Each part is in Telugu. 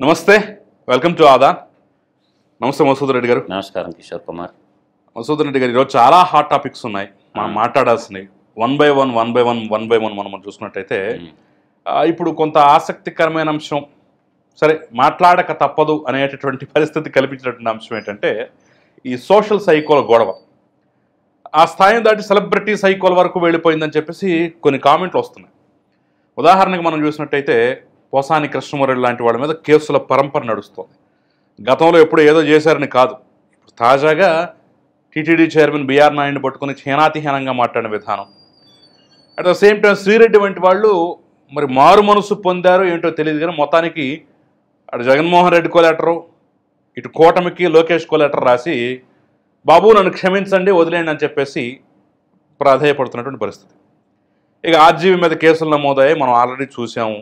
నమస్తే, వెల్కమ్ టు ఆదా. నమస్తే మసూద్ రెడ్డి గారు. నమస్కారం కిషోర్ కుమార్. మసూద్ రెడ్డి గారు, ఈరోజు చాలా హాట్ టాపిక్స్ ఉన్నాయి మనం మాట్లాడాల్సినవి. వన్ బై వన్ మనం చూసినట్టయితే ఇప్పుడు కొంత ఆసక్తికరమైన అంశం, సరే మాట్లాడక తప్పదు అనేటటువంటి పరిస్థితి కల్పించినటువంటి అంశం ఏంటంటే ఈ సోషల్ సైకోల గొడవ. ఆ స్థాయిని దాటి సెలబ్రిటీ సైకోల వరకు వెళ్ళిపోయిందని చెప్పేసి కొన్ని కామెంట్లు వస్తున్నాయి. ఉదాహరణకు మనం చూసినట్టయితే పోసాని కృష్ణమురళి లాంటి వాళ్ళ మీద కేసుల పరంపర నడుస్తుంది. గతంలో ఎప్పుడు ఏదో చేశారని కాదు, ఇప్పుడు తాజాగా టీటీడీ చైర్మన్ బిఆర్ నాయుడిని పట్టుకుని హీనాతిహీనంగా మాట్లాడిన విధానం, at the same time Sri Reddy వంటి వాళ్ళు మరి మారు మనసు పొందారో ఏంటో తెలియదు కానీ మొత్తానికి అటు జగన్మోహన్ రెడ్డి కోలేటరు, ఇటు కూటమికి లోకేష్ కోలేటర్ రాసి బాబు నన్ను క్షమించండి వదిలేయండి అని చెప్పేసి ప్రాధేయపడుతున్నటువంటి పరిస్థితి. ఇక ఆర్జీవీ మీద కేసులు నమోదయ్యాయి, మనం ఆల్రెడీ చూసాము.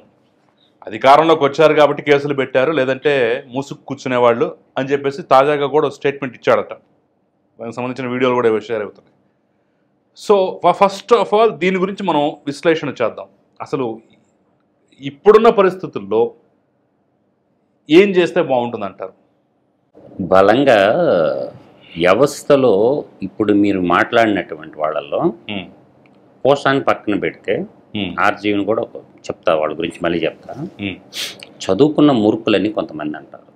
అధికారంలోకి వచ్చారు కాబట్టి కేసులు పెట్టారు, లేదంటే మూసుకు కూర్చునేవాళ్ళు అని చెప్పేసి తాజాగా కూడా స్టేట్మెంట్ ఇచ్చాడట. దానికి సంబంధించిన వీడియోలు కూడా షేర్ అవుతున్నాయి. సో ఫస్ట్ ఆఫ్ ఆల్ దీని గురించి మనం విశ్లేషణ చేద్దాం. అసలు ఇప్పుడున్న పరిస్థితుల్లో ఏం చేస్తే బాగుంటుంది అంటారు? బలంగా వ్యవస్థలో ఇప్పుడు మీరు మాట్లాడినటువంటి వాళ్ళల్లో పోషాన్ని పక్కన పెడితే ఆర్జీవిని కూడా చెప్తా, వాళ్ళ గురించి మళ్ళీ చెప్తా. చదువుకున్న మూర్ఖులని కొంతమంది అంటారు.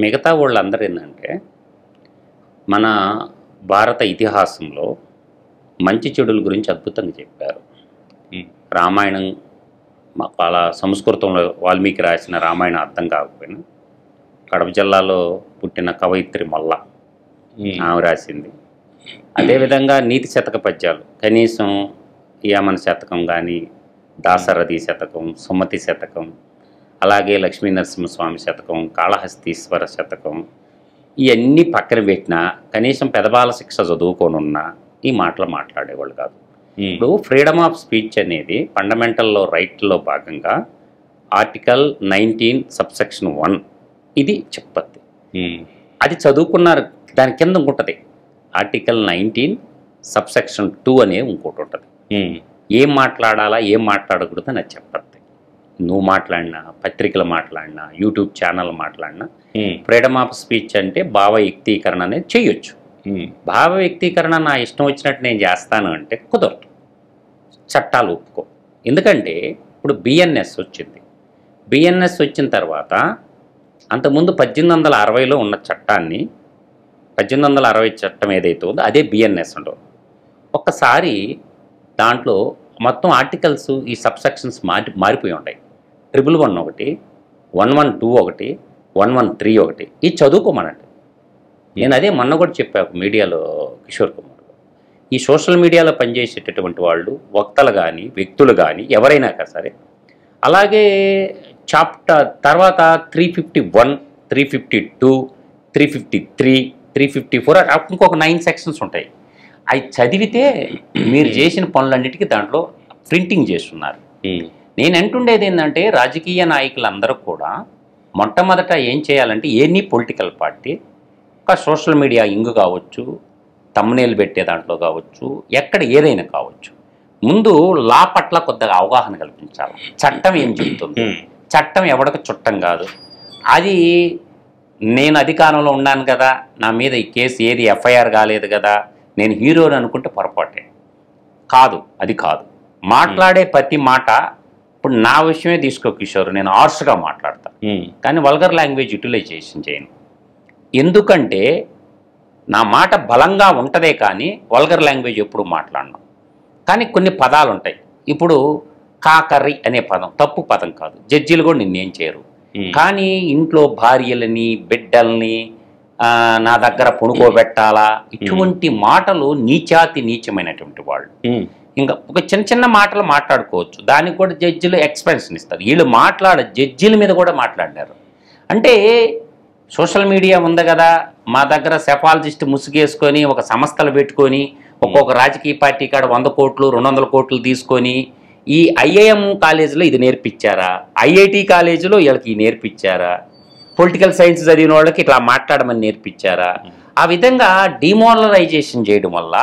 మిగతా వాళ్ళందరూ ఏంటంటే మన భారత ఇతిహాసంలో మంచి చెడుల గురించి అద్భుతంగా చెప్పారు. రామాయణం అలా సంస్కృతంలో వాల్మీకి రాసిన రామాయణం అర్థం కాకపోయినా కడప జిల్లాలో పుట్టిన కవయిత్రి మల్ల ఆమె రాసింది. అదేవిధంగా నీతి శతక పద్యాలు కనీసం యామన శతకం కానీ, దాశరథి శతకం, సుమతి శతకం, అలాగే లక్ష్మీ నరసింహస్వామి శతకం, కాళహస్తీశ్వర శతకం, ఇవన్నీ పక్కన పెట్టినా కనీసం పెదబాల శిక్ష చదువుకోనున్నా ఈ మాటలు మాట్లాడేవాళ్ళు కాదు. ఇప్పుడు ఫ్రీడమ్ ఆఫ్ స్పీచ్ అనేది ఫండమెంటల్లో రైట్లో భాగంగా ఆర్టికల్ 19 సబ్సెక్షన్ 1 ఇది చెప్పద్ది. అది చదువుకున్నారు. దాని కింద ఉంటుంది ఆర్టికల్ 19 సబ్సెక్షన్ 2 అనే ఇంకోటి ఉంటుంది. ఏం మాట్లాడాలా ఏం మాట్లాడకూడదు అని అది చెప్పద్ది. నువ్వు మాట్లాడినా, పత్రికలు మాట్లాడినా, యూట్యూబ్ ఛానల్ మాట్లాడినా ఫ్రీడమ్ ఆఫ్ స్పీచ్ అంటే భావ వ్యక్తీకరణ అనేది చేయొచ్చు. భావ వ్యక్తీకరణ నా ఇష్టం వచ్చినట్టు నేను చేస్తాను అంటే కుదరదు, చట్టాలు ఒప్పుకో. ఎందుకంటే ఇప్పుడు బిఎన్ఎస్ వచ్చింది. బిఎన్ఎస్ వచ్చిన తర్వాత అంతకుముందు 1860లో ఉన్న చట్టాన్ని 1860 చట్టం ఏదైతే ఉందో అదే బిఎన్ఎస్ ఉండవు. ఒక్కసారి దాంట్లో మొత్తం ఆర్టికల్స్ ఈ సబ్సెక్షన్స్ మారిపోయి ఉంటాయి. 111 ఒకటి, 112 ఒకటి, 113 ఒకటి, ఇది చదువుకోమనండి. నేను అదే మొన్న కూడా చెప్పాను మీడియాలో కిషోర్ కుమార్. ఈ సోషల్ మీడియాలో పనిచేసేటటువంటి వాళ్ళు వక్తలు కానీ వ్యక్తులు కానీ ఎవరైనా సరే, అలాగే చాప్టర్ తర్వాత 351, 352, 353, 354 ఇంకొక 9 సెక్షన్స్ ఉంటాయి. అవి చదివితే మీరు చేసిన పనులన్నిటికీ దాంట్లో ప్రింటింగ్ చేస్తున్నారు. నేను అంటుండేది ఏంటంటే రాజకీయ నాయకులందరూ కూడా మొట్టమొదట ఏం చేయాలంటే ఎనీ పొలిటికల్ పార్టీ ఒక సోషల్ మీడియా ఇంగు కావచ్చు, తమ్మునేలు పెట్టే దాంట్లో కావచ్చు, ఎక్కడ ఏదైనా కావచ్చు, ముందు లా పట్ల కొద్దిగా అవగాహన కల్పించాలి. చట్టం ఏం చెబుతుంది, చట్టం ఎవరికి చుట్టం కాదు. అది నేను అధికారంలో ఉన్నాను కదా, నా మీద ఈ కేసు ఏది ఎఫ్ఐఆర్ కాలేదు కదా, నేను హీరోని అనుకుంటే పొరపాటే. కాదు, అది కాదు. మాట్లాడే ప్రతి మాట ఇప్పుడు నా విషయమే తీసుకో కిషోర్, నేను హార్ష్గా మాట్లాడతాను కానీ వల్గర్ లాంగ్వేజ్ యూటిలైజేషన్ చేయను. ఎందుకంటే నా మాట బలంగా ఉంటుందే కానీ వల్గర్ లాంగ్వేజ్ ఎప్పుడు మాట్లాడను. కానీ కొన్ని పదాలు ఉంటాయి. ఇప్పుడు కాకర్రి అనే పదం తప్పు పదం కాదు, జడ్జీలు కూడా నిన్నేం చేయరు. కానీ ఇంట్లో భార్యలని, బిడ్డల్ని నా దగ్గర పుణుకోబెట్టాలా, ఇటువంటి మాటలు నీచమైనటువంటి వాళ్ళు. ఇంకా ఒక చిన్న చిన్న మాటలు మాట్లాడుకోవచ్చు, దానికి కూడా జడ్జిలు ఎక్స్పెన్షన్ ఇస్తారు. వీళ్ళు జడ్జిల మీద కూడా మాట్లాడారు. అంటే సోషల్ మీడియా ఉంది కదా, మా దగ్గర సెఫాలజిస్ట్ ముసుగేసుకొని ఒక సంస్థలు పెట్టుకొని ఒక్కొక్క రాజకీయ పార్టీ కాడ 100 కోట్లు 200 కోట్లు తీసుకొని ఈ ఐఐఎం కాలేజీలో ఇది నేర్పించారా, ఐఐటి కాలేజీలో వీళ్ళకి నేర్పించారా, పొలిటికల్ సైన్స్ చదివిన వాళ్ళకి ఇట్లా మాట్లాడమని నేర్పించారా? ఆ విధంగా డిమోరలైజేషన్ చేయడం వల్ల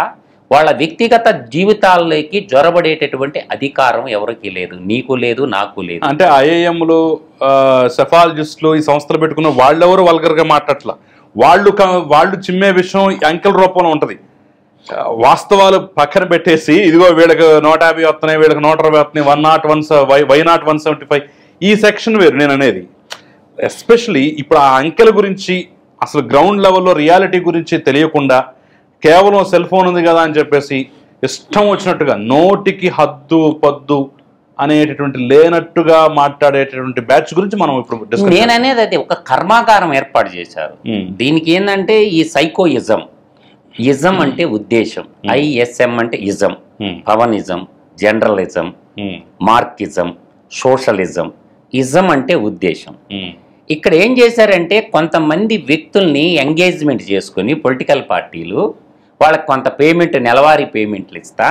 వాళ్ళ వ్యక్తిగత జీవితాల్లోకి జొరబడేటటువంటి అధికారం ఎవరికి లేదు, నీకు లేదు, నాకు లేదు. అంటే ఐఐఎంలు, సెఫాలజిస్టులు ఈ సంస్థలు పెట్టుకున్న వాళ్ళెవరు వల్గర్గా మాట్లాడట్లా. వాళ్ళు చిమ్మే విషయం అంకెల రూపంలో ఉంటుంది. వాస్తవాలు పక్కన పెట్టేసి ఇదిగో వీళ్ళకి 150 వస్తున్నాయి, వీళ్ళకి 120 వస్తున్నాయి, 101, వై నాట్ 175, ఈ సెక్షన్ వేరు. నేను అనేది ఎస్పెషలీ ఇప్పుడు ఆ అంకెల గురించి అసలు గ్రౌండ్ లెవెల్లో రియాలిటీ గురించి తెలియకుండా కేవలం సెల్ ఫోన్ ఉంది కదా అని చెప్పేసి ఇష్టం వచ్చినట్టుగా నోటికి హద్దు పద్దు అనేటటువంటి లేనట్టుగా మాట్లాడేటటువంటి బ్యాచ్ గురించి మనం ఇప్పుడు నేననేది అది ఒక కర్మాగారం ఏర్పాటు చేశారు. దీనికి ఏంటంటే ఈ సైకోయిజం, ఇజం అంటే ఉద్దేశం, ఐఎస్ఎం అంటే ఇజం, పవనిజం, జనరలిజం, మార్కిజం, సోషలిజం, ఇజం అంటే ఉద్దేశం. ఇక్కడ ఏం చేశారంటే కొంతమంది వ్యక్తుల్ని ఎంగేజ్మెంట్ చేసుకుని పొలిటికల్ పార్టీలు వాళ్ళకి కొంత పేమెంట్, నెలవారీ పేమెంట్లు ఇస్తా,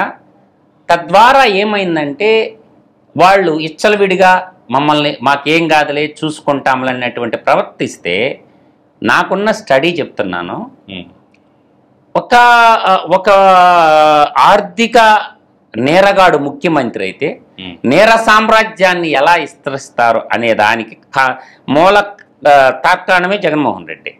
తద్వారా ఏమైందంటే వాళ్ళు ఇచ్చలవిడిగా మమ్మల్ని మాకేం కాదులే చూసుకుంటాంలే అన్నటువంటి ప్రవర్తిస్తే, నాకున్న స్టడీ చెప్తున్నాను, ఒక ఆర్థిక నేరగాడు ముఖ్యమంత్రి అయితే నేర సామ్రాజ్యాన్ని ఎలా విస్తరిస్తారు అనే దానికి మూల తార్కాణమే జగన్మోహన్ రెడ్డి.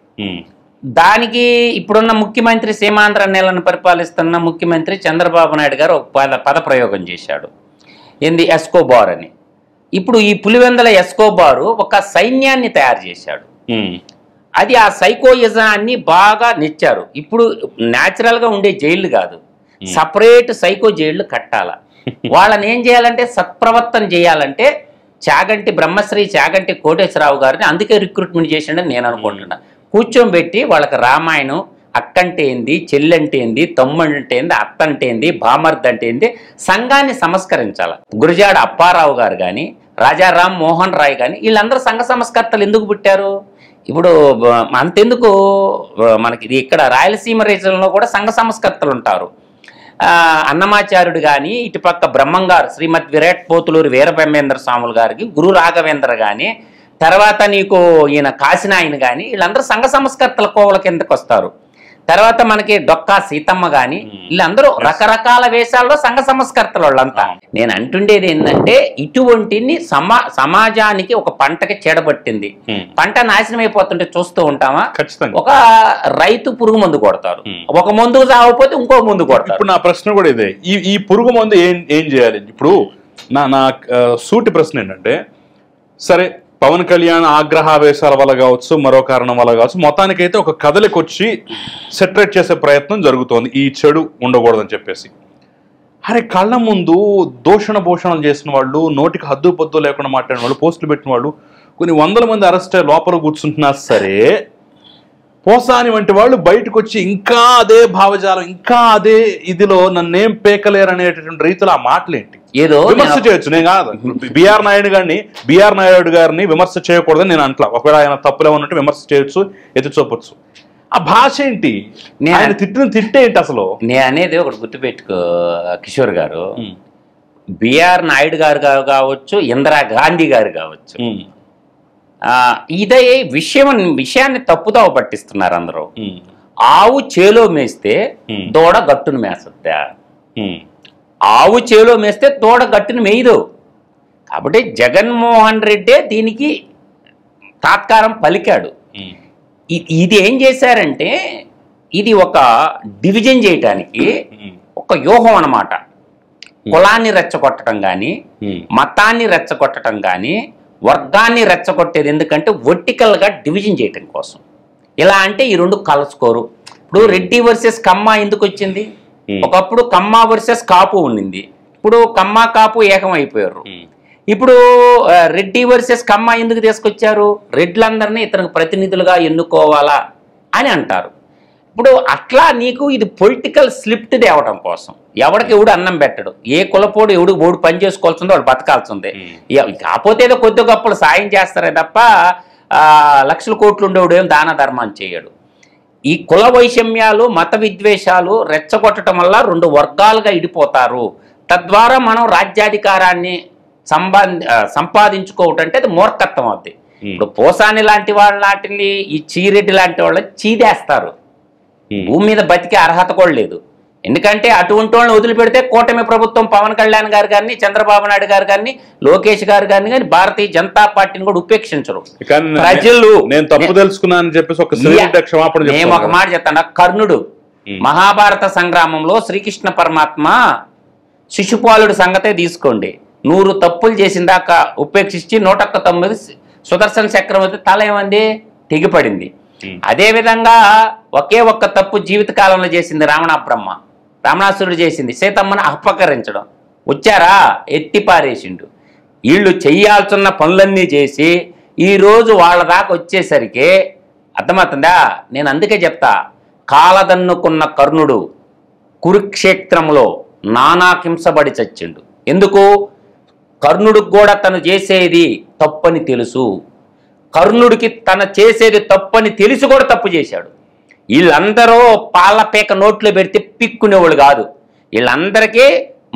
దానికి ఇప్పుడున్న ముఖ్యమంత్రి సీమాంధ్ర నేలను పరిపాలిస్తున్న ముఖ్యమంత్రి చంద్రబాబు నాయుడు గారు ఒక పదప్రయోగం చేశాడు, ఏంది ఎస్కోబార్ అని. ఇప్పుడు ఈ పులివెందల ఎస్కోబారు ఒక సైన్యాన్ని తయారు చేశాడు. అది ఆ సైకోయిజాన్ని బాగా నెచ్చారు. ఇప్పుడు న్యాచురల్గా ఉండే జైళ్ళు కాదు, సపరేట్ సైకో జైళ్ళు కట్టాల. వాళ్ళని ఏం చేయాలంటే సత్ప్రవర్తన చేయాలంటే చాగంటి బ్రహ్మశ్రీ చాగంటి కోటేశ్వరరావు గారిని అందుకే రిక్రూట్మెంట్ చేసిండని నేను అనుకుంటున్నా. కూర్చోబెట్టి వాళ్ళకి రామాయణం, అక్కంటే ఏంది, చెల్లంటే ఏంది, తమ్ముడంటే ఏంది, అత్త అంటే ఏంది, బామర్ది అంటే ఏంది, సంఘాన్ని సంస్కరించాలి. గురజాడ అప్పారావు గారు కానీ, రాజారాం మోహన్ రాయ్ కానీ వీళ్ళందరూ సంఘ సంస్కర్తలు ఎందుకు పుట్టారు? ఇప్పుడు అంతెందుకు మనకి ఇక్కడ రాయలసీమ రీజన్లో కూడా సంఘ సంస్కర్తలు ఉంటారు. అన్నమాచార్యుడు కానీ, ఇటుపక్క బ్రహ్మంగారు శ్రీమద్ విరాట్ పోతులూరి వీరబ్రహ్మేంద్ర స్వాములు గారికి, గురు రాఘవేంద్ర కానీ, తర్వాత నీకు ఈయన కాశీనాయన కానీ, వీళ్ళందరూ సంఘ సంస్కర్తల కోవల కిందకు వస్తారు. తర్వాత మనకి డొక్కా సీతమ్మ కానీ, వీళ్ళందరూ రకరకాల వేషాల్లో సంఘ సంస్కర్తలు వాళ్ళంతా. నేను అంటుండేది ఏంటంటే ఇటువంటిని సమాజానికి ఒక పంటకి చెడబట్టింది, పంట నాశనం అయిపోతుంటే చూస్తూ ఉంటామా? ఒక రైతు పురుగు మందు కొడతారు, ఒక మందు చావకపోతే ఇంకో మందు కొడతారు. ఇప్పుడు నా ప్రశ్న కూడా ఇదే, ఈ పురుగు మందు ఏం చేయాలి? ఇప్పుడు నా సూటి ప్రశ్న ఏంటంటే, సరే పవన్ కళ్యాణ్ ఆగ్రహావేశాల వల్ల కావచ్చు, మరో కారణం వల్ల కావచ్చు, మొత్తానికైతే ఒక కదలికి వచ్చి సెటరేట్ చేసే ప్రయత్నం జరుగుతోంది ఈ చెడు ఉండకూడదని చెప్పేసి. అరే కళ్ళ ముందు భూషణాలు చేసిన వాళ్ళు, నోటికి హద్దు పొద్దు లేకుండా మాట్లాడిన వాళ్ళు, పోస్టులు పెట్టిన వాళ్ళు కొన్ని వందల మంది అరెస్ట్ లోపల కూర్చుంటున్నా సరే, పోసాని వంటి వాళ్ళు బయటకు వచ్చి ఇంకా అదే భావజాలం, ఇంకా అదే ఇదిలో నన్నేం పేకలేరు అనేటటువంటి రీతిలో ఆ మాటలేంటి? ఏదో విమర్శ చేయొచ్చు, నేను కాదు బిఆర్ నాయుడు గారిని విమర్శ చేయకూడదని నేను అంటలా. ఒకవేళ ఆయన తప్పులే ఉన్నట్టు విమర్శ చేయొచ్చు, ఎత్తి చూపొచ్చు. ఆ భాష ఏంటి? ఆయన తిట్టే ఏంటి అసలు? నేను అనేది ఒకటి గుర్తుపెట్టుకో కిషోర్ గారు, బిఆర్ నాయుడు గారు కావచ్చు, ఇందిరా గాంధీ గారు కావచ్చు, ఇదే విషయాన్ని తప్పుదోవ పట్టిస్తున్నారు అందరూ. ఆవు చేలో మేస్తే దూడ గట్టును మేసద్దా? ఆవు చేలో మేస్తే దూడ గట్టును మేయదు. కాబట్టి జగన్మోహన్ రెడ్డే దీనికి తాత్కారం పలికాడు. ఇది ఏం చేశారంటే ఇది ఒక డివిజన్ చేయటానికి ఒక వ్యూహం అన్నమాట. కులాన్ని రెచ్చగొట్టడం కానీ, మతాన్ని రెచ్చగొట్టడం కానీ, వర్గాన్ని రెచ్చగొట్టేది ఎందుకంటే వర్టికల్గా డివిజన్ చేయటం కోసం. ఇలా అంటే ఈ రెండు కలుసుకోరు. ఇప్పుడు రెడ్డి వర్సెస్ కమ్మ ఎందుకు వచ్చింది? ఒకప్పుడు కమ్మ వర్సెస్ కాపు ఉండింది, ఇప్పుడు కమ్మ కాపు ఏకం అయిపోయారు. ఇప్పుడు రెడ్డి వర్సెస్ కమ్మ ఎందుకు తీసుకొచ్చారు? రెడ్లందరినీ ఇతనికి ప్రతినిధులుగా ఎన్నుకోవాలా అని అంటారు. ఇప్పుడు అట్లా నీకు ఇది పొలిటికల్ స్లిప్ట్ తేవడం కోసం. ఎవడికి ఎవడు అన్నం పెట్టడు, ఏ కులపోడు ఎవడు ఓడు పని చేసుకోవాల్సిందో వాడు బతకాల్సిందే. కాకపోతే ఏదో కొద్ది గొప్పలు సాయం చేస్తారే తప్ప లక్షల కోట్లు ఉండేవాడు ఏం దాన ధర్మాన్ని చేయడు. ఈ కుల వైషమ్యాలు, మత విద్వేషాలు రెచ్చగొట్టడం వల్ల రెండు వర్గాలుగా ఇడిపోతారు. తద్వారా మనం రాజ్యాధికారాన్ని సంపాదించుకోవటం అంటే అది మూర్ఖత్వం అవుద్ది. ఇప్పుడు పోసాని లాంటి వాళ్ళని, ఈ చీరెడ్డి లాంటి వాళ్ళని చీదేస్తారు. భూమి మీద బతికే అర్హత కూడా లేదు. ఎందుకంటే అటువంటి వాళ్ళని వదిలిపెడితే కూటమి ప్రభుత్వం పవన్ కళ్యాణ్ గారు కానీ, చంద్రబాబు నాయుడు గారు కానీ, లోకేష్ గారు కానీ భారతీయ జనతా పార్టీని కూడా ఉపేక్షించరు. ప్రజలు నేను తప్పు తెలుసుకున్నానని చెప్పేసి మేము ఒక మాట చెప్తాను. కర్ణుడు మహాభారత సంగ్రామంలో శ్రీకృష్ణ పరమాత్మ శిశుపాలుడి సంగతే తీసుకోండి, 100 తప్పులు చేసిందాక ఉపేక్షించి 109 సుదర్శన చక్రం అయితే తల ఏమంది తెగిపడింది. అదేవిధంగా ఒకే ఒక్క తప్పు జీవితకాలంలో చేసింది రావణాసురుడు చేసింది, సీతమ్మను అపకరించడం. వచ్చారా ఎత్తి పారేసిండు. వీళ్ళు చెయ్యాల్సిన పనులన్నీ చేసి ఈరోజు వాళ్ళ దాకా వచ్చేసరికి అర్థమవుతుందా? నేను అందుకే చెప్తా, కాలదన్నుకున్న కర్ణుడు కురుక్షేత్రంలో నానాకింసబడి చచ్చిండు. ఎందుకు? కర్ణుడికి కూడా తను చేసేది తప్పని తెలుసు. కర్ణుడికి తన చేసేది తప్పని తెలిసి కూడా తప్పు చేశాడు. వీళ్ళందరూ పాలపేక నోట్లో పెడితే పిక్కునేవాళ్ళు కాదు. వీళ్ళందరికీ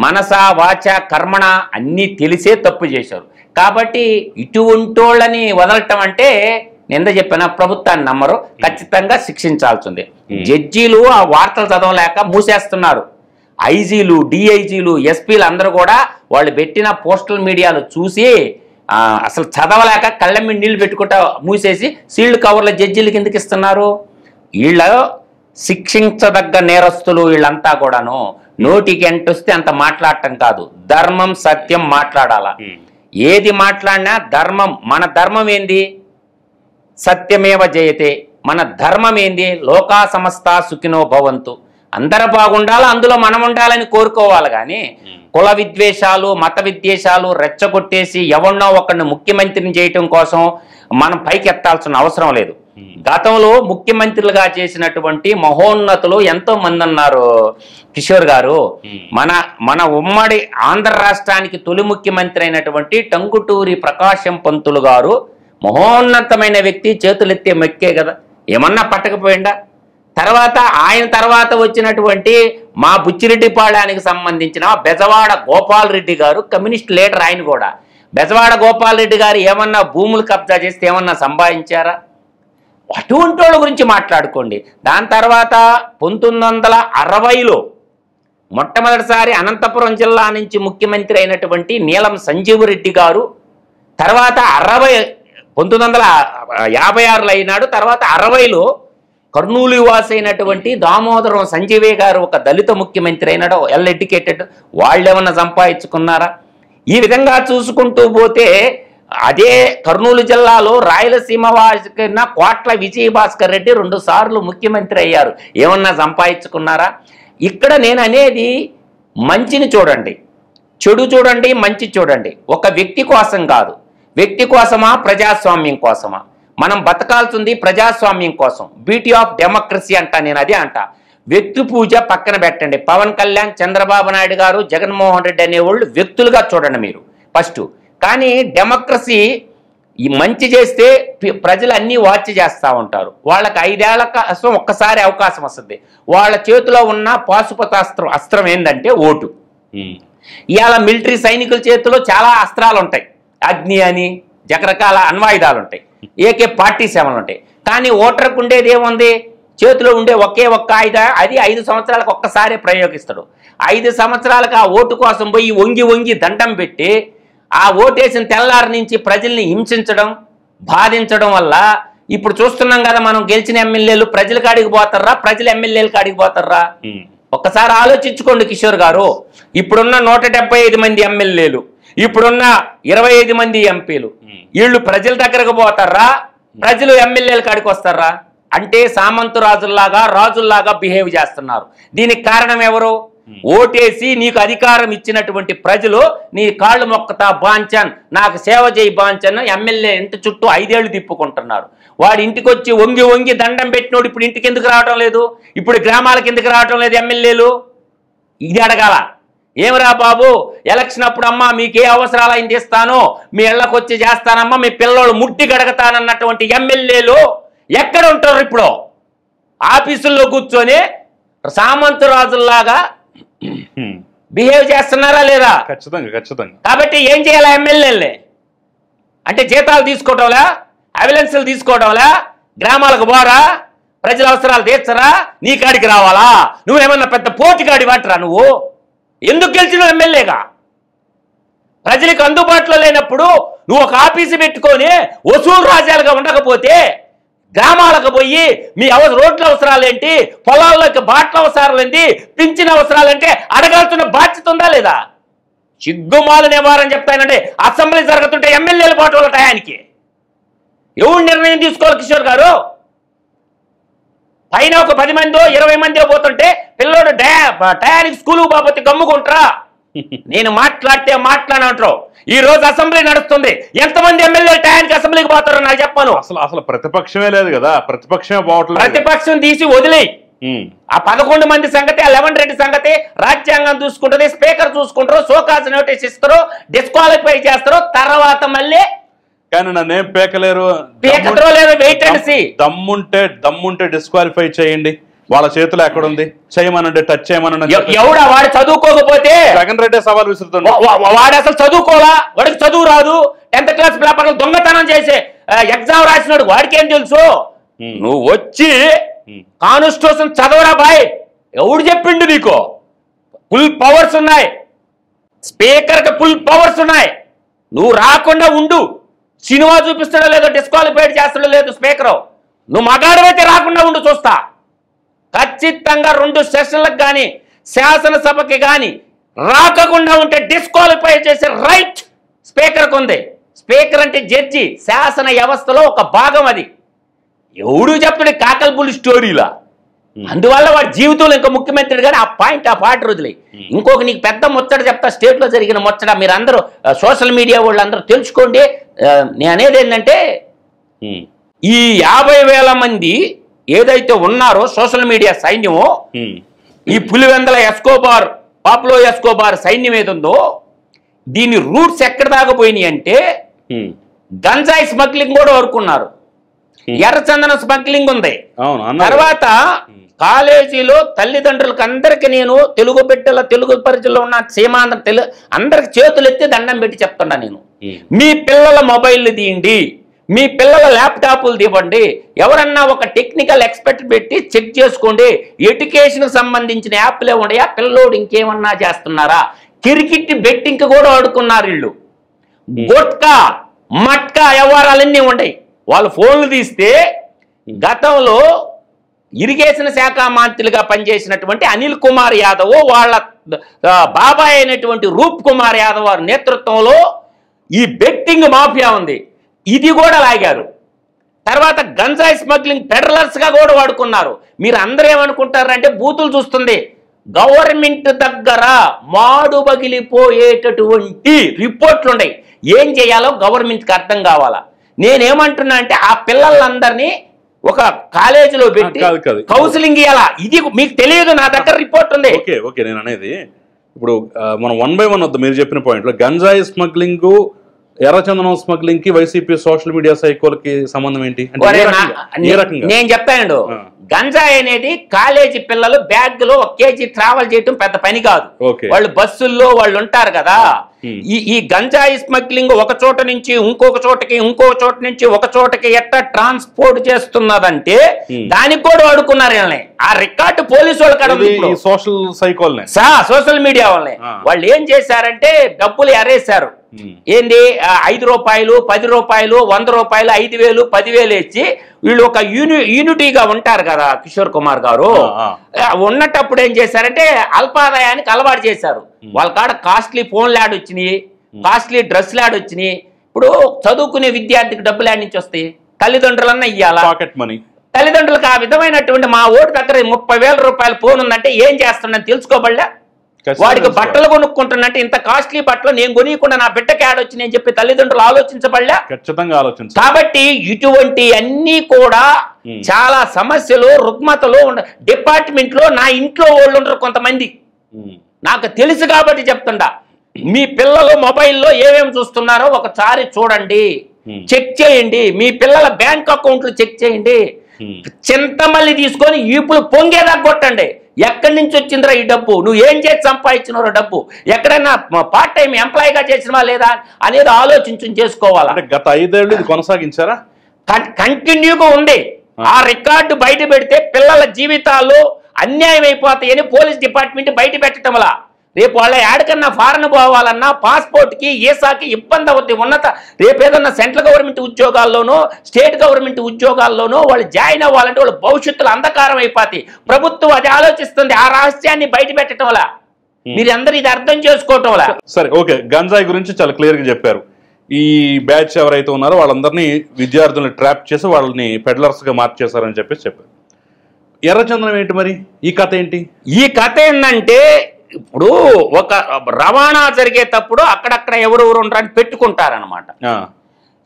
మనస వాచ కర్మణ అన్నీ తెలిసే తప్పు చేశారు. కాబట్టి ఇటువంటి వాళ్ళని వదలటం అంటే నేను చెప్పిన ప్రభుత్వాన్ని నమ్మరు, ఖచ్చితంగా శిక్షించాల్సిందే. జడ్జీలు ఆ వార్తలు చదవలేక మూసేస్తున్నారు. ఐజీలు, డిఐజీలు, ఎస్పీలు అందరూ కూడా వాళ్ళు పెట్టిన పోస్టల్ మీడియాలు చూసి అసలు చదవలేక కళ్ళ మీద నీళ్ళు పెట్టుకుంటా మూసేసి సీల్డ్ కవర్ల జడ్జీలు కిందకి ఇస్తున్నారు. వీళ్ళ శిక్షించదగ్గ నేరస్తులు వీళ్ళంతా కూడాను. నోటికి ఎంటొస్తే అంత మాట్లాడటం కాదు, ధర్మం సత్యం మాట్లాడాలా. ఏది మాట్లాడినా ధర్మం. మన ధర్మం ఏంది? సత్యమేవ జయతే. మన ధర్మం ఏంది? లోకా సమస్తా సుఖినో భవంతు. అందరూ బాగుండాలి, అందులో మనం ఉండాలని కోరుకోవాలి. కానీ కుల విద్వేషాలు, మత విద్వేషాలు రెచ్చగొట్టేసి ఎవరినో ఒకరిని ముఖ్యమంత్రిని చేయటం కోసం మనం పైకి ఎత్తాల్సిన అవసరం లేదు. గతంలో ముఖ్యమంత్రులుగా చేసినటువంటి మహోన్నతులు ఎంతో మంది ఉన్నారు కిషోర్ గారు. మన ఉమ్మడి ఆంధ్ర రాష్ట్రానికి తొలి ముఖ్యమంత్రి అయినటువంటి టంగుటూరి ప్రకాశం పంతులు గారు మహోన్నతమైన వ్యక్తి, చేతులెత్తే మెక్కే కదా, ఏమన్నా పట్టకపోయిందా? తర్వాత ఆయన తర్వాత వచ్చినటువంటి మా బుచ్చిరెడ్డిపాళానికి సంబంధించిన బెజవాడ గోపాల్ రెడ్డి గారు కమ్యూనిస్ట్ లీడర్. ఆయన కూడా బెజవాడ గోపాల్ రెడ్డి గారు ఏమన్నా భూములు కబ్జా చేస్తే ఏమన్నా సంపాదించారా? అటువంటి వాళ్ళ గురించి మాట్లాడుకోండి. దాని తర్వాత 1960లో మొట్టమొదటిసారి అనంతపురం జిల్లా నుంచి ముఖ్యమంత్రి అయినటువంటి నీలం సంజీవరెడ్డి గారు, తర్వాత 1956లో అయినాడు. తర్వాత 60లో కర్నూలు వాసి అయినటువంటి దామోదరం సంజీవయ్య గారు ఒక దళిత ముఖ్యమంత్రి అయినాడు, వెల్ ఎడ్యుకేటెడ్. వాళ్ళు ఏమన్నా సంపాదించుకున్నారా? ఈ విధంగా చూసుకుంటూ పోతే అదే కర్నూలు జిల్లాలో రాయలసీమ వాసిన కోట్ల విజయభాస్కర్ రెడ్డి 2 సార్లు ముఖ్యమంత్రి అయ్యారు. ఏమన్నా సంపాదించుకున్నారా? ఇక్కడ నేను అనేది మంచిని చూడండి, చెడు చూడండి, మంచి చూడండి. ఒక వ్యక్తి కోసం కాదు. వ్యక్తి కోసమా, ప్రజాస్వామ్యం కోసమా? మనం బతకాల్సింది ప్రజాస్వామ్యం కోసం. బ్యూటీ ఆఫ్ డెమోక్రసీ అంట. నేను అదే అంట. వ్యక్తి పూజ పక్కన పెట్టండి. పవన్ కళ్యాణ్, చంద్రబాబు నాయుడు గారు, జగన్మోహన్ రెడ్డి అనేవాళ్ళు వ్యక్తులుగా చూడండి మీరు ఫస్ట్. కానీ డెమోక్రసీ ఈ మంచి చేస్తే ప్రజలు అన్నీ వాచ్ చేస్తూ ఉంటారు. వాళ్ళకి 5 ఏళ్ల కోసం ఒక్కసారి అవకాశం వస్తుంది. వాళ్ళ చేతిలో ఉన్న అస్త్రం ఏంటంటే ఓటు. ఇవాళ మిలిటరీ సైనికుల చేతిలో చాలా అస్త్రాలు ఉంటాయి. అగ్ని అని రకరకాల అణ్వాయుధాలు ఉంటాయి, AK-47 ఉంటాయి. కానీ ఓటర్కు ఉండేది ఏముంది? చేతిలో ఉండే ఒకే ఒక్క ఆయుధం, అది 5 సంవత్సరాలకు ఒక్కసారి ప్రయోగిస్తాడు. 5 సంవత్సరాలకు ఆ ఓటు కోసం పోయి వంగి దండం పెట్టి ఆ ఓటేసిన తెల్లారి నుంచి ప్రజల్ని హింసించడం, బాధించడం వల్ల ఇప్పుడు చూస్తున్నాం కదా, మనం గెలిచిన ఎమ్మెల్యేలు ప్రజల కాడికి పోతారా, ప్రజలు ఎమ్మెల్యేల కాడికి పోతారా? ఒక్కసారి ఆలోచించుకోండి కిషోర్ గారు. ఇప్పుడున్న 175 మంది ఎమ్మెల్యేలు, ఇప్పుడున్న 25 మంది ఎంపీలు, వీళ్ళు ప్రజల దగ్గరకు పోతారా, ప్రజలు ఎమ్మెల్యేల కాడికి వస్తారా? అంటే సామంత రాజుల్లాగా బిహేవ్ చేస్తున్నారు. దీనికి కారణం ఎవరు? ఓటేసి నీకు అధికారం ఇచ్చినటువంటి ప్రజలు నీ కాళ్ళు మొక్కతా బాంచన్, నాకు సేవ చేయి బాంచన్ ఎమ్మెల్యే ఇంటి చుట్టూ 5 ఏళ్లు తిప్పుకుంటున్నారు. వాడి ఇంటికి వచ్చి వంగి దండం పెట్టినోడు ఇప్పుడు ఇంటికి ఎందుకు రావడం లేదు? ఇప్పుడు గ్రామాలకు ఎందుకు రావడం లేదు ఎమ్మెల్యేలు? ఇది అడగాల. ఏమరా బాబు, ఎలక్షన్ అప్పుడు అమ్మా మీకే అవసరాలు అయింది ఇస్తాను, మీ ఇళ్లకు వచ్చి చేస్తానమ్మా, మీ పిల్లోళ్ళు ముట్టి గడగతానన్నటువంటి ఎమ్మెల్యేలు ఎక్కడ ఉంటారు? ఇప్పుడు ఆఫీసుల్లో కూర్చొని సామంతరాజుల్లాగా బిహేవ్ చేస్తున్నారా లేదా? ఖచ్చితంగా. కాబట్టి ఏం చేయాలా ఎమ్మెల్యేలే అంటే? జీతాలు తీసుకోవటంలా, అవిలెన్సులు తీసుకోవటంలా, గ్రామాలకు పోరా, ప్రజల అవసరాలు తీర్చరా? నీ కాడికి రావాలా? నువ్వేమన్నా పెద్ద పోటీగాడి వాటరా? నువ్వు ఎందుకు గెలిచినావు ఎమ్మెల్యేగా? ప్రజలకు అందుబాటులో లేనప్పుడు నువ్వు ఒక ఆఫీసు పెట్టుకొని వసూలు రాజ్యాలుగా ఉండకపోతే గ్రామాలకు పోయి మీ రోడ్ల అవసరాలేంటి, పొలాల్లోకి బాట్ల అవసరాలేంటి, పింఛన్ అవసరాలంటే అడగాల్సిన బాధ్యత ఉందా లేదా? సిగ్గుమాల నివారణ చెప్తానంటే అసెంబ్లీ జరుగుతుంటే ఎమ్మెల్యేలు పాటు టయానికి ఎవరు నిర్ణయం తీసుకోవాలి? కిషోర్ గారు పైన ఒక 10 మందో 20 మందో పోతుంటే పిల్లోడు టయానికి స్కూలుకు పోతే గమ్ముకుంటారా? నేను మాట్లాడితే మాట్లాడంటారు. ఈ రోజు అసెంబ్లీ నడుస్తుంది, ఎంతమంది ఎమ్మెల్యేలు టయానికి అసెంబ్లీకి పోతారో నాకు చెప్పాను. అసలు ప్రతిపక్షమే లేదు కదా, ప్రతిపక్షమే పోవట్లేదు. ప్రతిపక్షం తీసి వదిలే ఆ 11 మంది సంగతి, ఆ 11 రెడ్డి సంగతి రాజ్యాంగం చూసుకుంటుంది, స్పీకర్ చూసుకుంటారు, సోకాస్ నోటీస్ ఇస్తారు, డిస్క్వాలిఫై చేస్తారు. తర్వాత మళ్ళీ కానీ నన్నేం పేకలేరు. Wait and see. దమ్ముంటే డిస్క్వాలిఫై చేయండి. వాళ్ళ చేతిలో ఎక్కడుంది? చేయమనండి, టచ్ చేయమనండి. ఎవడా వాడు చదువుకోకపోతే జగన్ రెడ్డి సవాల్ విసురుతుంది. వాడు అసలు చదువుకోవాలా? వాడికి చదువు రాదు. 10th క్లాస్ పేపర్లు దొంగతనం చేసే ఎగ్జామ్ రాసినాడు, వాడికి ఏం తెలుసు? నువ్వు వచ్చి కాన్స్టిట్యూషన్ చదవరా బాయ్. ఎవడు చెప్పిండు నీకు? ఫుల్ పవర్స్ ఉన్నాయి, స్పీకర్ కి ఫుల్ పవర్స్ ఉన్నాయి. నువ్వు రాకుండా ఉండు. సినిమా చూపిస్తాడో లేదో, డిస్క్వాలిఫైడ్ చేస్తాడో లేదు స్పీకర్. నువ్వు మగాడవైతే రాకుండా ఉండు, చూస్తా. ఖచ్చితంగా 2 సెషన్లకు కానీ శాసనసభకి కానీ రాకుండా ఉంటే డిస్క్వాలిఫై చేసే రైట్ స్పీకర్కి ఉంది. స్పీకర్ అంటే జడ్జి, శాసన వ్యవస్థలో ఒక భాగం. అది ఎవడు చెప్తాడు కాకల్పుల్ స్టోరీలా. అందువల్ల వాడి జీవితంలో ఇంకా ముఖ్యమంత్రి కానీ ఆ పాట రోజులే. ఇంకొక నీకు పెద్ద ముచ్చట చెప్తా, స్టేట్లో జరిగిన ముచ్చట. మీరు అందరూ సోషల్ మీడియా వాళ్ళు అందరూ తెలుసుకోండి. నేను అనేది ఏంటంటే, ఈ 50,000 మంది ఏదైతే ఉన్నారో సోషల్ మీడియా సైన్యమో, ఈ పులివెందల ఎస్కోబార్, పాప్లో ఎస్కోబార్ సైన్యం ఏదుందో, దీని రూట్స్ ఎక్కడ దాకా పోయినాయి అంటే గంజాయి స్మగ్లింగ్ కూడా వరకున్నారు, ఎర్రచందనం స్మగ్లింగ్ ఉంది. తర్వాత కాలేజీలో తల్లిదండ్రులకు అందరికి నేను తెలుగు బిడ్డల, తెలుగు పరిచయంలో ఉన్న సీమాంధ్ర అందరికి చేతులు ఎత్తి దండం పెట్టి చెప్తున్నా, నేను మీ పిల్లల మొబైల్ తీయండి, మీ పిల్లల ల్యాప్టాప్లు తీవండి, ఎవరన్నా ఒక టెక్నికల్ ఎక్స్పర్ట్ పెట్టి చెక్ చేసుకోండి. ఎడ్యుకేషన్ సంబంధించిన యాప్లే ఉండయా, పిల్లోడు ఇంకేమన్నా చేస్తున్నారా? క్రికెట్ బెట్టింగ్ కూడా ఆడుకున్నారు వీళ్ళు. గుట్కా మట్కా వ్యవహారాలన్నీ ఉండయి. వాళ్ళు ఫోన్లు తీస్తే గతంలో ఇరిగేషన్ శాఖ మంత్రులుగా పనిచేసినటువంటి అనిల్ కుమార్ యాదవ్, వాళ్ళ బాబాయ్ అయినటువంటి రూప్ కుమార్ యాదవ్ వారి నేతృత్వంలో ఈ బెట్టింగ్ మాఫియా ఉంది, ఇది కూడా లాగారు. తర్వాత గంజాయి స్మగ్లింగ్ పెడలర్స్ గా కూడా వాడుకున్నారు. మీరు అందరూ ఏమనుకుంటారంటే బూతులు చూస్తుంది, గవర్నమెంట్ దగ్గర మాడు పగిలిపోయేటటువంటి రిపోర్ట్లు ఉన్నాయి. ఏం చేయాలో గవర్నమెంట్కి అర్థం కావాలా. నేనేమంటున్నా అంటే ఆ పిల్లలందరినీ ఒక కాలేజీలో పెట్టి కౌన్సిలింగ్ ఇవ్వాలా. ఇది మీకు తెలియదు, నా దగ్గర రిపోర్ట్ ఉంది. ఓకే నేను అనేది ఇప్పుడు మనం 1 by 1 వద్ద మీరు చెప్పిన పాయింట్ లో గంజాయి స్మగ్లింగ్, ఎర్రచందనం స్మగ్లింగ్ కి వైసీపీ సోషల్ మీడియా సైకోలకి సంబంధం ఏంటి? నేను చెప్తానండు, గంజాయి అనేది కాలేజీ పిల్లలు బ్యాగ్ లో 1 kg ట్రావెల్ చేయటం పెద్ద పని కాదు. వాళ్ళు బస్సుల్లో వాళ్ళు ఉంటారు కదా. ఈ గంజాయి స్మగ్లింగ్ ఒక చోట నుంచి ఇంకొక చోటకి, ఇంకొక చోట నుంచి ఒక చోటకి ఎట్లా ట్రాన్స్పోర్ట్ చేస్తున్నదంటే దానికి కూడా వాడుకున్నారు. ఆ రికార్డు పోలీసు వాళ్ళు సోషల్ మీడియా వాళ్ళని వాళ్ళు ఏం చేశారంటే డబ్బులు ఎరేశారు. ఏంది 5 రూపాయలు, 10 రూపాయలు, 100 రూపాయలు, 5,000, 10,000 ఇచ్చి వీళ్ళు ఒక యూనిటీగా ఉంటారు కదా కిషోర్ కుమార్ గారు. ఉన్నటప్పుడు ఏం చేశారంటే అల్పాదాయానికి అలవాటు చేశారు. వాళ్ళ కాడ కాస్ట్లీ ఫోన్లు యాడ్ వచ్చినాయి, కాస్ట్లీ డ్రెస్లు యాడ్ వచ్చినాయి. ఇప్పుడు చదువుకునే విద్యార్థికి డబ్బులు యాడ్ నుంచి వస్తాయి, తల్లిదండ్రులన్నా ఇవ్వాలా. Pocket money. తల్లిదండ్రులకు ఆ విధమైనటువంటి మా ఓటు దగ్గర 30,000 రూపాయల ఫోన్ ఉందంటే ఏం చేస్తుందని తెలుసుకోబడలే. వాడికి బట్టలు కొనుక్కుంటున్నట్టు ఇంత కాస్ట్లీ బట్టలు నేను కొనియకుండా నా బిడ్డకి యాడ్ వచ్చి నేను చెప్పి తల్లిదండ్రులు ఆలోచించబడలే. ఖచ్చితంగా ఆలోచించాలి. కాబట్టి ఇటువంటి అన్ని కూడా చాలా సమస్యలు, రుగ్మతలు డిపార్ట్మెంట్ లో నా ఇంట్లో వాళ్ళు ఉండరు కొంతమంది, నాకు తెలుసు కాబట్టి చెప్తుండా. మీ పిల్లలు మొబైల్లో ఏమేమి చూస్తున్నారో ఒకసారి చూడండి, చెక్ చేయండి. మీ పిల్లల బ్యాంక్ అకౌంట్లు చెక్ చేయండి. చింతమల్లి తీసుకొని ఈపులు పొంగేదాకా కొట్టండి. ఎక్కడి నుంచి వచ్చిందిరా ఈ డబ్బు, నువ్వు ఏం చేసి సంపాదించినరా డబ్బు, ఎక్కడైనా పార్ట్ టైం ఎంప్లాయీగా చేసినవా లేదా అనేది ఆలోచించి చేసుకోవాలా. గత 5 ఏళ్ళు కొనసాగించారా? కంటిన్యూగా ఉంది. ఆ రికార్డు బయట పెడితే పిల్లల జీవితాలు అన్యాయం అయిపోతాయని పోలీస్ డిపార్ట్మెంట్ బయట పెట్టడం వల్ల రేపు వాళ్ళ యాడికన్నా ఫారెన్ పోవాలన్నా పాస్పోర్ట్కి వీసాకి ఇబ్బంది అవుతుంది. రేపు ఏదన్నా సెంట్రల్ గవర్నమెంట్ ఉద్యోగాల్లోనో స్టేట్ గవర్నమెంట్ ఉద్యోగాల్లోనో వాళ్ళు జాయిన్ అవ్వాలంటే వాళ్ళ భవిష్యత్తులో అంధకారం అయిపోతాయి. ప్రభుత్వం అది ఆలోచిస్తుంది. ఆ రహస్యాన్ని బయట పెట్టడం వల్ల మీరు అందరూ ఇది అర్థం చేసుకోవటం వల్ల. సరే, ఓకే, గంజాయి గురించి చాలా క్లియర్గా చెప్పారు. ఈ బ్యాచ్ ఎవరైతే ఉన్నారో వాళ్ళందరినీ విద్యార్థులను ట్రాప్ చేసి వాళ్ళని పెడ్లర్స్గా మార్చేశారని చెప్పారు. ఎర్రచందనం ఏంటి మరి? ఈ కథ ఏంటి? ఈ కథ ఏంటంటే ఇప్పుడు ఒక రవాణా జరిగేటప్పుడు అక్కడక్కడ ఎవరెవరు ఉంటారని పెట్టుకుంటారనమాట.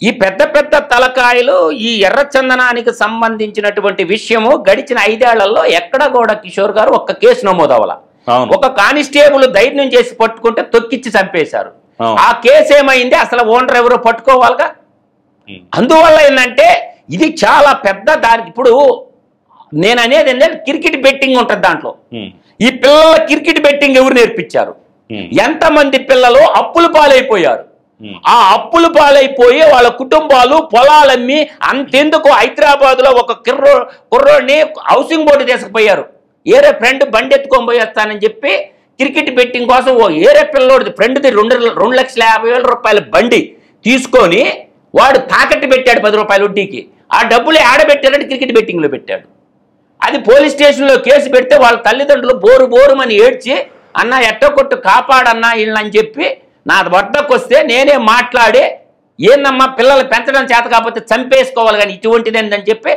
ఈ పెద్ద పెద్ద తలకాయలు ఈ ఎర్రచందనానికి సంబంధించినటువంటి విషయము గడిచిన 5 ఏళ్లలో ఎక్కడ కూడా కిషోర్ గారు ఒక్క కేసు నమోదవల. ఒక కానిస్టేబుల్ ధైర్యం చేసి పట్టుకుంటే తొక్కిచ్చి చంపేశారు. ఆ కేసు ఏమైంది? అసలు ఓనర్ ఎవరో పట్టుకోవాలిగా. అందువల్ల ఏంటంటే ఇది చాలా పెద్ద దానికి. ఇప్పుడు నేను అనేది ఏంటంటే క్రికెట్ బెట్టింగ్ ఉంటుంది దాంట్లో. ఈ పిల్లల క్రికెట్ బెట్టింగ్ ఎవరు నేర్పించారు? ఎంతమంది పిల్లలు అప్పుల పాలైపోయారు. ఆ అప్పుల పాలైపోయి వాళ్ళ కుటుంబాలు పొలాలమ్మి అంతెందుకు హైదరాబాద్ లో ఒక కుర్రోడిని హౌసింగ్ బోర్డు తీసుకుపోయారు. ఏరే ఫ్రెండ్ బండి ఎత్తుకొని పోయేస్తానని చెప్పి క్రికెట్ బెట్టింగ్ కోసం ఏరే పిల్లోడిది ఫ్రెండ్ది 2,50,000 రూపాయల బండి తీసుకొని వాడు తాకట్టు పెట్టాడు 10 రూపాయల వడ్డీకి. ఆ డబ్బులు ఆడబెట్టారంటే క్రికెట్ బెట్టింగ్లో పెట్టాడు. అది పోలీస్ స్టేషన్లో కేసు పెడితే వాళ్ళ తల్లిదండ్రులు బోరుమని ఏడ్చి అన్న ఎట్టకొట్టు కాపాడన్నా వీళ్ళని చెప్పి నా వద్దకు వస్తే నేనే మాట్లాడి ఏందమ్మా పిల్లలు పెంచడం చేత కాకపోతే చంపేసుకోవాలి కానీ ఇటువంటిది ఏంటని చెప్పి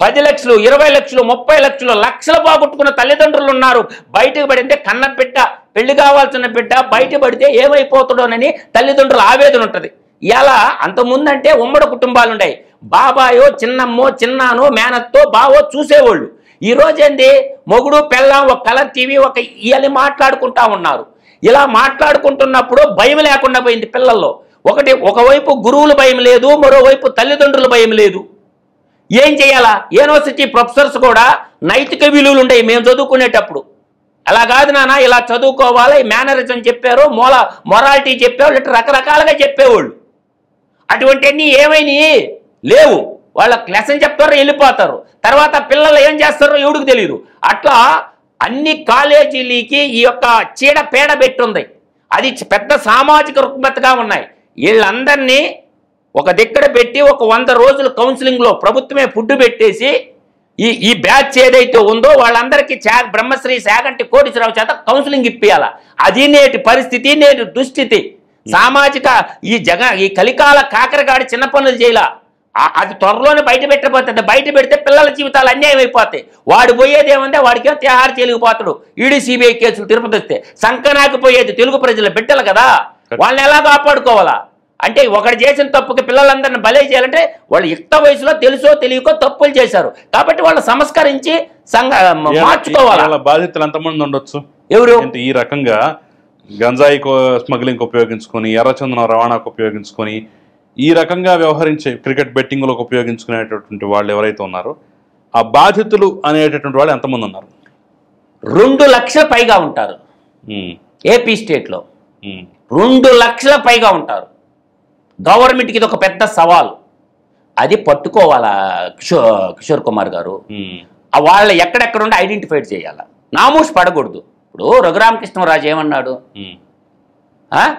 10 లక్షలు 20 లక్షలు 30 లక్షలు లక్షలు బాగొట్టుకున్న తల్లిదండ్రులు ఉన్నారు. బయటకు పడితే కన్న బిడ్డ పెళ్లి కావాల్సిన బిడ్డ బయట పడితే ఏమైపోతాడోనని తల్లిదండ్రుల ఆవేదన ఉంటుంది. ఇలా అంతకుముందంటే ఉమ్మడి కుటుంబాలు ఉన్నాయి. బాబాయో చిన్నమ్మో చిన్నానో మేనత్తో బావో చూసేవాళ్ళు. ఈ రోజేంది మొగుడు పెళ్ళాం ఒక కలర్ టీవీ ఒక ఇవన్నీ మాట్లాడుకుంటా ఉన్నారు. ఇలా మాట్లాడుకుంటున్నప్పుడు భయం లేకుండా పోయింది పిల్లల్లో. ఒకవైపు గురువుల భయం లేదు, మరోవైపు తల్లిదండ్రుల భయం లేదు. ఏం చేయాలా? యూనివర్సిటీ ప్రొఫెసర్స్ కూడా నైతిక విలువలు ఉంటాయి మేము చదువుకునేటప్పుడు. అలా కాదు నాన్న ఇలా చదువుకోవాలి, మేనరిజం చెప్పారు, మొరాలిటీ చెప్పారు, ఇట్లా రకరకాలుగా చెప్పేవాళ్ళు. అటువంటివన్నీ ఏమైనాయి లేవు. వాళ్ళ లెసన్ చెప్తారో వెళ్ళిపోతారు. తర్వాత పిల్లలు ఏం చేస్తారో ఎవడికి తెలియదు. అట్లా అన్ని కాలేజీలకి ఈ యొక్క చీడ పెట్టుంది. అది పెద్ద సామాజిక రుగ్మతగా ఉన్నాయి. వీళ్ళందరినీ ఒక దిక్కడ పెట్టి ఒక 100 రోజులు కౌన్సిలింగ్లో ప్రభుత్వమే ఫుడ్ పెట్టేసి ఈ బ్యాచ్ ఏదైతే ఉందో వాళ్ళందరికీ బ్రహ్మశ్రీ శాగంటి కోటేశ్వరరావు చేత కౌన్సిలింగ్ ఇప్పియాల. అది నేటి పరిస్థితి, నేటి దుస్థితి. సామాజిక ఈ కలికాల కాకరగాడి చిన్న పనులు చేయాల. అది త్వరలోనే బయట పెట్టబోతుంది. బయట పెడితే పిల్లల జీవితాలు అన్యాయం అయిపోతాయి. వాడు పోయేది ఏమంటే వాడికి తిహార్ చేయలేకపోతాడు. ఈడీ సిబిఐ కేసులు తిరుపతి వస్తే సంకనాకి పోయేది తెలుగు ప్రజల బిడ్డలు కదా. వాళ్ళని ఎలా కాపాడుకోవాలా? అంటే ఒకటి చేసిన తప్పుకి పిల్లలందరినీ బలే చేయాలంటే వాళ్ళు యుక్త వయసులో తెలుసో తెలియకో తప్పులు చేశారు కాబట్టి వాళ్ళు సంస్కరించి మార్చుకోవాలి. బాధితులు ఎంతమంది ఉండొచ్చు? ఎవరు ఈ రకంగా గంజాయి స్మగ్లింగ్ ఉపయోగించుకొని ఎర్రచందనం రవాణాకు ఉపయోగించుకొని ఈ రకంగా వ్యవహరించే క్రికెట్ బెట్టింగ్లకు ఉపయోగించుకునేటటువంటి వాళ్ళు ఎవరైతే ఉన్నారో ఆ బాధితులు అనేటటువంటి వాళ్ళు ఎంతమంది ఉన్నారు? 2 లక్షల పైగా ఉంటారు. ఏపీ స్టేట్లో 2 లక్షల పైగా ఉంటారు. గవర్నమెంట్కి ఇది ఒక పెద్ద సవాలు. అది పట్టుకోవాలా కిషోర్ కుమార్ గారు. వాళ్ళు ఎక్కడెక్కడ ఉండి ఐడెంటిఫై చేయాలా. నామూష్ పడకూడదు. ఇప్పుడు రఘురామకృష్ణరాజు ఏమన్నాడు?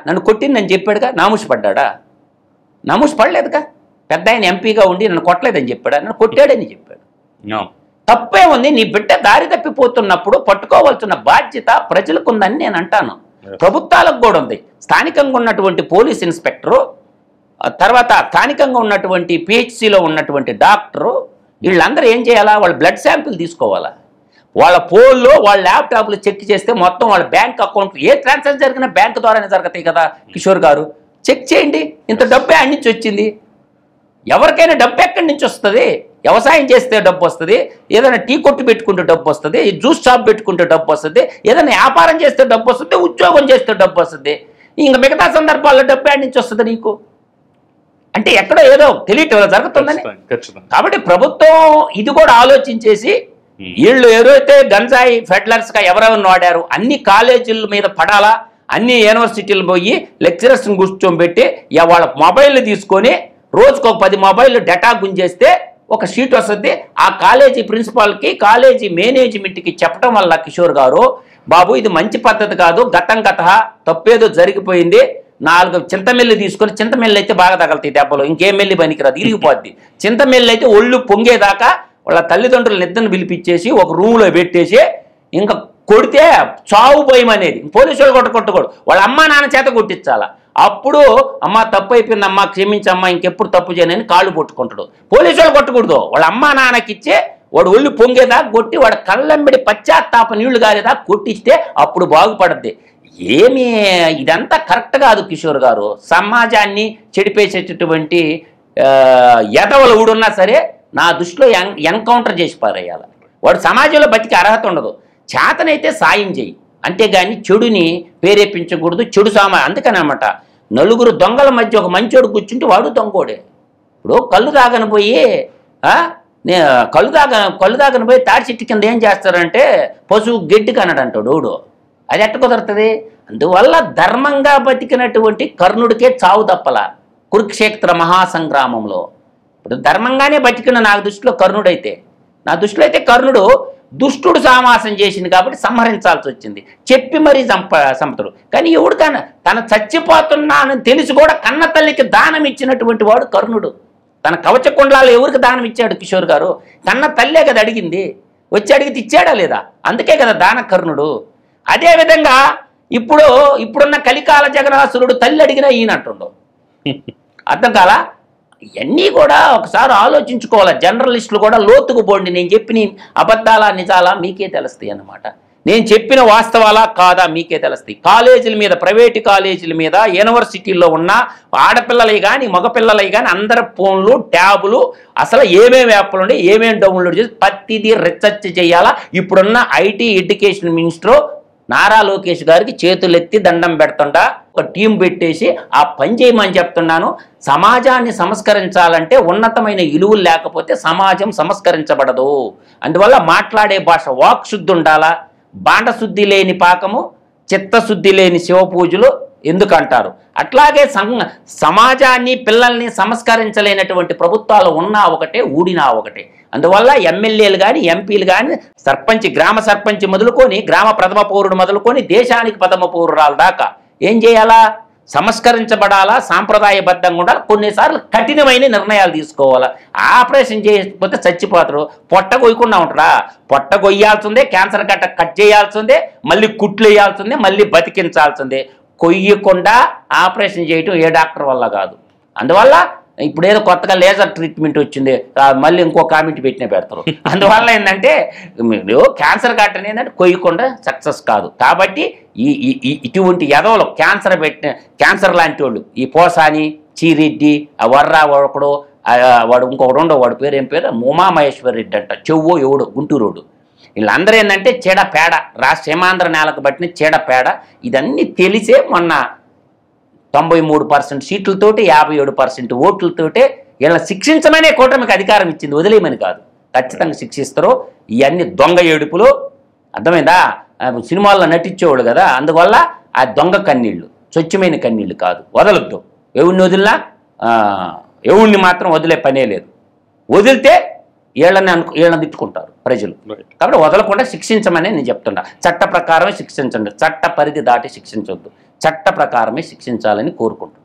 నన్ను కొట్టిందని చెప్పాడుగా. నామూష్ పడ్డా? నామూష్ పడలేదుగా. పెద్ద ఆయన ఎంపీగా ఉండి నన్ను కొట్టలేదని చెప్పాడా? నన్ను కొట్టాడని చెప్పాడు. తప్పే ఉంది. నీ బిడ్డ దారి తప్పిపోతున్నప్పుడు పట్టుకోవాల్సిన బాధ్యత ప్రజలకు ఉందని నేను అంటాను. ప్రభుత్వాలకు కూడా ఉంది. స్థానికంగా ఉన్నటువంటి పోలీస్ ఇన్స్పెక్టరు, తర్వాత స్థానికంగా ఉన్నటువంటి పిహెచ్సిలో ఉన్నటువంటి డాక్టరు, వీళ్ళందరూ ఏం చేయాలా? వాళ్ళ బ్లడ్ శాంపిల్ తీసుకోవాలా. వాళ్ళ ఫోన్లో వాళ్ళ ల్యాప్టాప్లు చెక్ చేస్తే మొత్తం వాళ్ళ బ్యాంక్ అకౌంట్ ఏ ట్రాన్సాక్షన్ జరిగినా బ్యాంక్ ద్వారానే జరుగుతాయి కదా. కిషోర్ గారు చెక్ చేయండి. ఇంత డబ్బు ఎక్కడి నుంచి వచ్చింది? ఎవరికైనా డబ్బు ఎక్కడి నుంచి వస్తుంది? వ్యవసాయం చేస్తే డబ్బు వస్తుంది, ఏదైనా టీ కొట్టు పెట్టుకుంటే డబ్బు వస్తుంది, జ్యూస్ షాప్ పెట్టుకుంటే డబ్బు వస్తుంది, ఏదైనా వ్యాపారం చేస్తే డబ్బు వస్తుంది, ఉద్యోగం చేస్తే డబ్బు వస్తుంది. ఇంకా మిగతా సందర్భాల్లో డబ్బు ఎక్కడి నుంచి వస్తుంది నీకు? అంటే ఎక్కడో ఏదో తెలియటం జరుగుతుందని. కాబట్టి ప్రభుత్వం ఇది కూడా ఆలోచించేసి వీళ్ళు ఏదైతే గంజాయి ఫెడ్లర్స్గా ఎవరెవరిని వాడారు అన్ని కాలేజీల మీద పడాలా, అన్ని యూనివర్సిటీలు పోయి లెక్చరర్స్ని కూర్చోబెట్టి వాళ్ళ మొబైల్ తీసుకొని రోజుకు ఒక 10 మొబైల్ డేటా గుంజేస్తే ఒక సీట్ వస్తుంది. ఆ కాలేజీ ప్రిన్సిపాల్కి కాలేజీ మేనేజ్మెంట్కి చెప్పడం వల్ల కిషోర్ గారు, బాబు ఇది మంచి పద్ధతి కాదు, గతం గత తప్పేదో జరిగిపోయింది, 4 చింతమెల్లి తీసుకొని, చింతమెల్లి అయితే బాగా తగలుతాయి దెబ్బలు, ఇంకేం మెల్లి పనికిరాదు, ఇరిగిపోద్ది. చింతమెల్లి అయితే ఒళ్ళు పొంగేదాకా వాళ్ళ తల్లిదండ్రులు నిద్రను పిలిపించేసి ఒక రూమ్లో పెట్టేసి ఇంకా కొడితే చావు భయం అనేది, పోలీసు వాళ్ళు కొట్టకూడదు, వాళ్ళ అమ్మా నాన్న చేత కొట్టించాలా. అప్పుడు అమ్మ తప్పు అయిపోయింది అమ్మా క్షమించమ్మా ఇంకెప్పుడు తప్పు చేయనని కాళ్ళు పట్టుకుంటాడు. పోలీసు వాళ్ళు కొట్టకూడదు, వాళ్ళ అమ్మా నాన్నకి ఇచ్చే వాడు ఒళ్ళు పొంగేదా కొట్టి వాడు కళ్ళెంబడి పశ్చాత్తాప నీళ్లు కాలేదా కొట్టిస్తే అప్పుడు బాగుపడద్ది. ఏమి ఇదంతా కరెక్ట్ కాదు కిషోర్ గారు. సమాజాన్ని చెడిపేసేటటువంటి ఎదవలు ఊడున్నా సరే నా దృష్టిలో ఎన్కౌంటర్ చేసి పారేయాలి. వాడు సమాజంలో బతికే అర్హత ఉండదు. చేతనైతే సాయం చేయి, అంతేగాని చెడుని ప్రేరేపించకూడదు. చెడు అందుకని అన్నమాట, నలుగురు దొంగల మధ్య ఒక మంచోడు కూర్చుంటే వాడు దొంగోడే. ఇప్పుడు కళ్ళు తాగని పోయి కళ్ళు తాగని పోయి తాడి చెట్టు కింద ఏం చేస్తారంటే పశువు గడ్డి కనడంటాడు ఓడు. అది ఎట్ట కుదరుతుంది? అందువల్ల ధర్మంగా బతికినటువంటి కర్ణుడికే చావు తప్పల కురుక్షేత్ర మహాసంగ్రామంలో. ఇప్పుడు ధర్మంగానే బతికిన నా దృష్టిలో కర్ణుడైతే, నా దృష్టిలో అయితే కర్ణుడు దుష్టుడు సామాసం చేసింది కాబట్టి సంహరించాల్సి వచ్చింది, చెప్పి మరీ చంపుతాడు. కానీ ఎవడు తన చచ్చిపోతున్నానని తెలిసి కూడా కన్న తల్లికి దానం ఇచ్చినటువంటి వాడు కర్ణుడు. తన కవచ కుండలాలు ఎవరికి దానం ఇచ్చాడు కిషోర్ గారు? కన్న తల్లే కదా అడిగింది, వచ్చి అడిగితే ఇచ్చాడా లేదా? అందుకే కదా దాన కర్ణుడు. అదేవిధంగా ఇప్పుడున్న కలికాల జగనాసురుడు తల్లి అడిగినా ఈయనంటుండు. అర్థం కాలా? ఇవన్నీ కూడా ఒకసారి ఆలోచించుకోవాలి. జర్నలిస్టులు కూడా లోతుకు పోండి. నేను చెప్పిన అబద్ధాలా నిజాలా మీకే తెలుస్తాయి అన్నమాట. నేను చెప్పిన వాస్తవాలా కాదా మీకే తెలుస్తాయి. కాలేజీల మీద, ప్రైవేటు కాలేజీల మీద, యూనివర్సిటీల్లో ఉన్న ఆడపిల్లలవి కానీ మగపిల్లలవి కానీ అందరి ఫోన్లు, ట్యాబులు, అసలు ఏమేమి యాప్లు ఉండే, ఏమేమి డౌన్లోడ్ చేసి ప్రతిదీ రీసెర్చ్ చేయాలా. ఇప్పుడున్న IT education minister Nara Lokesh గారికి చేతులెత్తి దండం పెడుతుండా ఒక టీం పెట్టేసి ఆ పని చేయమని చెప్తున్నాను. సమాజాన్ని సంస్కరించాలంటే ఉన్నతమైన విలువలు లేకపోతే సమాజం సంస్కరించబడదు. అందువల్ల మాట్లాడే భాష వాక్శుద్ధి ఉండాలా. బాండశుద్ధి లేని పాకము, చిత్తశుద్ధి లేని శివ పూజలు ఎందుకంటారు. అట్లాగే సమాజాన్ని, పిల్లల్ని సంస్కరించలేనటువంటి ప్రభుత్వాలు ఉన్నా ఒకటే, ఊడినా ఒకటే. అందువల్ల ఎమ్మెల్యేలు కానీ, ఎంపీలు కానీ, సర్పంచ్, గ్రామ సర్పంచ్ మొదలుకొని, గ్రామ ప్రథమ పౌరుడు మొదలుకొని దేశానికి ప్రథమ పౌరురాల దాకా ఏం చేయాలా? సంస్కరించబడాలా, సాంప్రదాయబద్ధంగా ఉండాలి. కొన్నిసార్లు కఠినమైన నిర్ణయాలు తీసుకోవాలా. ఆపరేషన్ చేయకపోతే చచ్చిపోతారు. పొట్ట కొయ్యకుండా ఉంటారా? పొట్ట కొయ్యాల్సిందే, క్యాన్సర్ గట్ట కట్ చేయాల్సిందే, మళ్ళీ కుట్లు వేయాల్సిందే, మళ్ళీ బతికించాల్సిందే. కొయ్యకుండా ఆపరేషన్ చేయటం ఏ డాక్టర్ వల్ల కాదు. అందువల్ల ఇప్పుడు ఏదో కొత్తగా లేజర్ ట్రీట్మెంట్ వచ్చింది, మళ్ళీ ఇంకో కామెంట్ పెట్టిన పెడతారు. అందువల్ల ఏంటంటే క్యాన్సర్ గట్టని ఏంటంటే కొయ్యకుండా సక్సెస్ కాదు. కాబట్టి ఇటువంటి ఎదవలు క్యాన్సర్ లాంటి వాళ్ళు, ఈ పోసాని, చీరెడ్డి, ఆ వర్రా ఒకడు, వాడు ఇంకొకడు ఉండో, వాడు పేరు ఏం పేరు, ఉమామహేశ్వర్ రెడ్డి అంట, చెవ్వో ఎవడు, గుంటూరోడు. వీళ్ళందరూ ఏంటంటే చీడపేడ, సీమాంధ్ర నేలకు పట్టిన చీడపేడ. ఇదన్నీ తెలిసే మొన్న 93% సీట్లతోటి 57% ఓట్లతోటే వీళ్ళని శిక్షించమనే కూటమికి అధికారం ఇచ్చింది, వదిలేయమని కాదు. ఖచ్చితంగా శిక్షిస్తారు. ఇవన్నీ దొంగ ఏడుపులు, అర్థమైందా? సినిమాల్లో నటించేవాళ్ళు కదా, అందువల్ల ఆ దొంగ కన్నీళ్ళు స్వచ్ఛమైన కన్నీళ్ళు కాదు. వదలొద్దు. ఎవరిని వదిలినా ఎవరిని మాత్రం వదిలే పనే లేదు. వదిలితే వీళ్ళని తిట్టుకుంటారు ప్రజలు. కాబట్టి వదలకుండా శిక్షించమని నేను చెప్తున్నా. చట్ట ప్రకారమే శిక్షించండి, చట్ట పరిధి దాటి శిక్షించొద్దు, చట్ట ప్రకారమే శిక్షించాలని కోరుకుంటున్నాను.